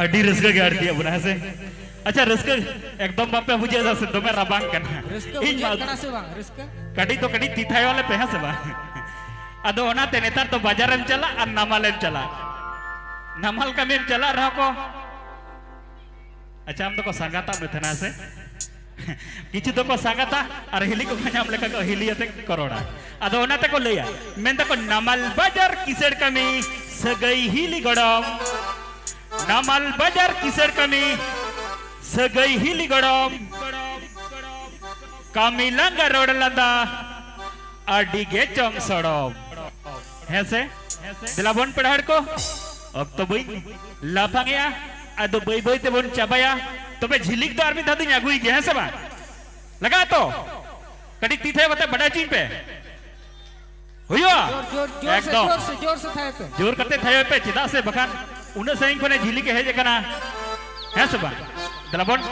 अड़ी रस्का के आरती है बुना से अच्छा रस्का एकदम बापे बुझे जा से दमे रबांग करना इन करना से बांग रस्का कड़ी तो कड़ी तीथाई वाले पे से बा अदो होना ते नेतार तो बाजार में चला और नमाल में चला नमाल का में चला रहा को अच्छा हम तो को संगाता में थे ना से किसी तो को संगाता और हिली को खाने हम लेकर को हिली आते करोड़ा अदो होना ते को लिया मैं तो को नमाल बाजार किसर कमी सगई हिली गड़म नमाल बाजार किसर कमी सगई हिली गड़म कमी लंगा रोड लंदा आड़ी गे चंग सड़म है से दिलाबन पढ़ाड़ को अब तो भाई लाफांगया अदो बई बई ते बन चाबाया तो पे झिलिक तो आर्मी दादी न्यागुई गया है सब लगा तो कड़ी तीथे बता बड़ा चीन पे हुआ जोर से थाए पे जोर करते थाए पे चिदा से बखान उन्हें सही को ने झिलिक है जे कना है सब दिलाबन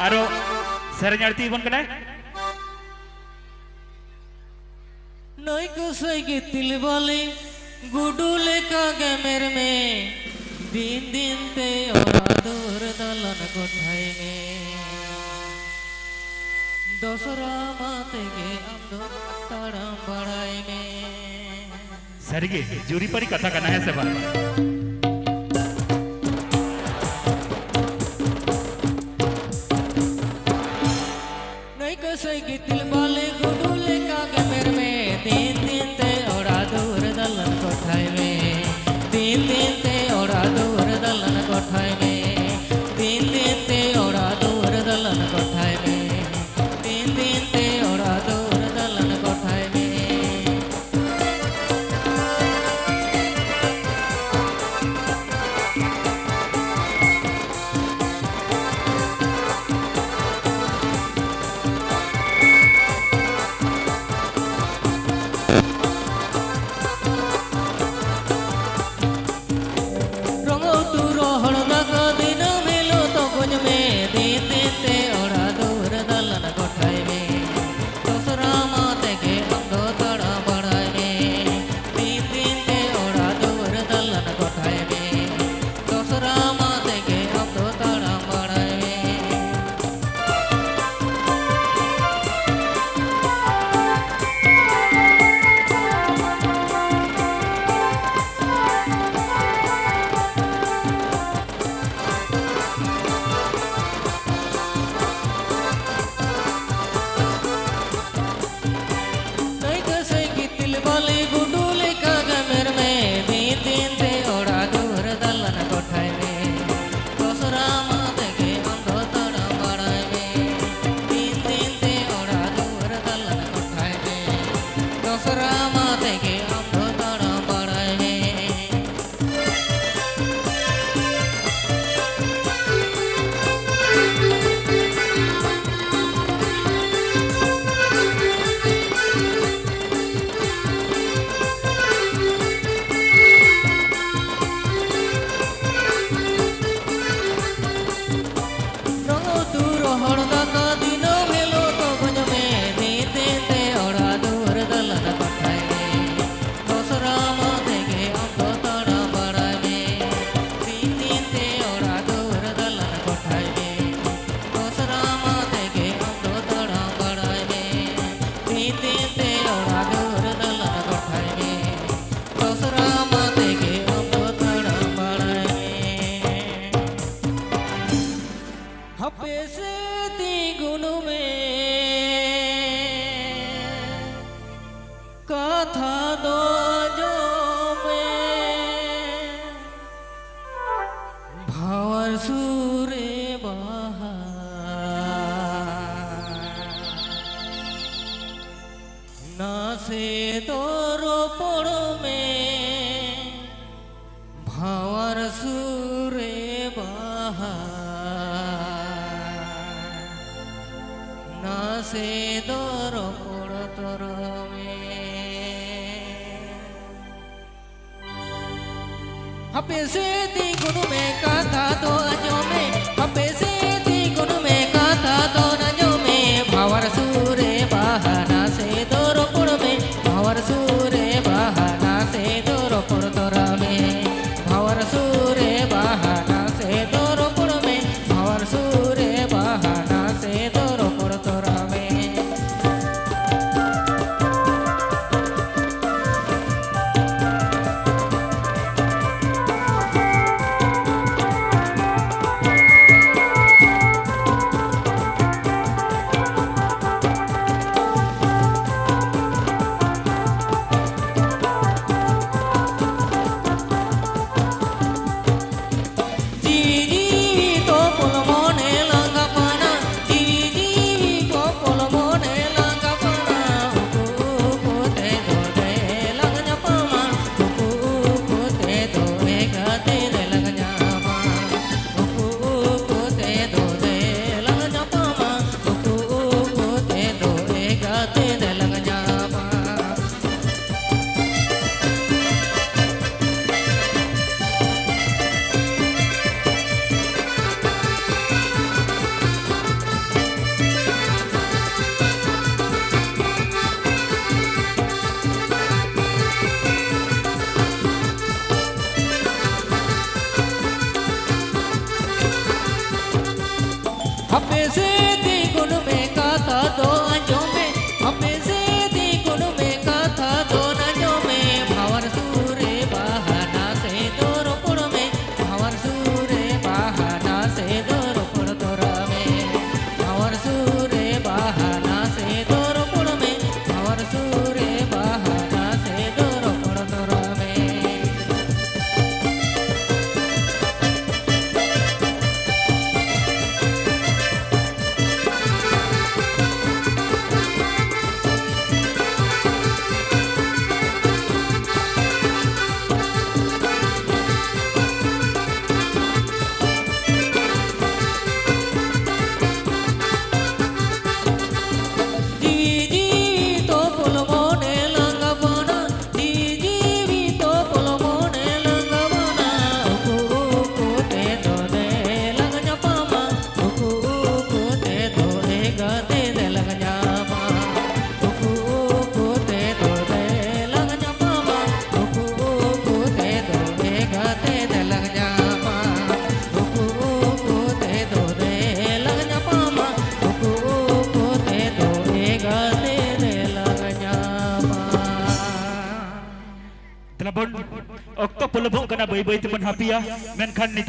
आरो सरन्यारती बन कना नई को सही की तिलवाली गुडुले का गमेर में दिन दिन ते और दूर दलन कोठाई में दसरा माते के अमदो तारम बड़ाई में सरगे जूरी परी कथा करना है सब नई को सही की तिलवाली गुडुले का गमेर में दिन दिन ते और दूर दलन कोठाई में दिन दिन ते और दूर दलन कोठाई में दिन दिन ते और दूर दलन कोठाई में दिन दिन ते और दूर दलन कोठाई में Hape se di gun me katha do anjo me hape se di gun me katha do anjo me bhawan sure bahana se dor pur me bhawan sure bahana se dor pur tora me bhawan sure bahana se dor pur me bhawan sure bahana se dor pur tora me Telepon, okto pelebong kena bayi-bayi teman happy ya, menkan itu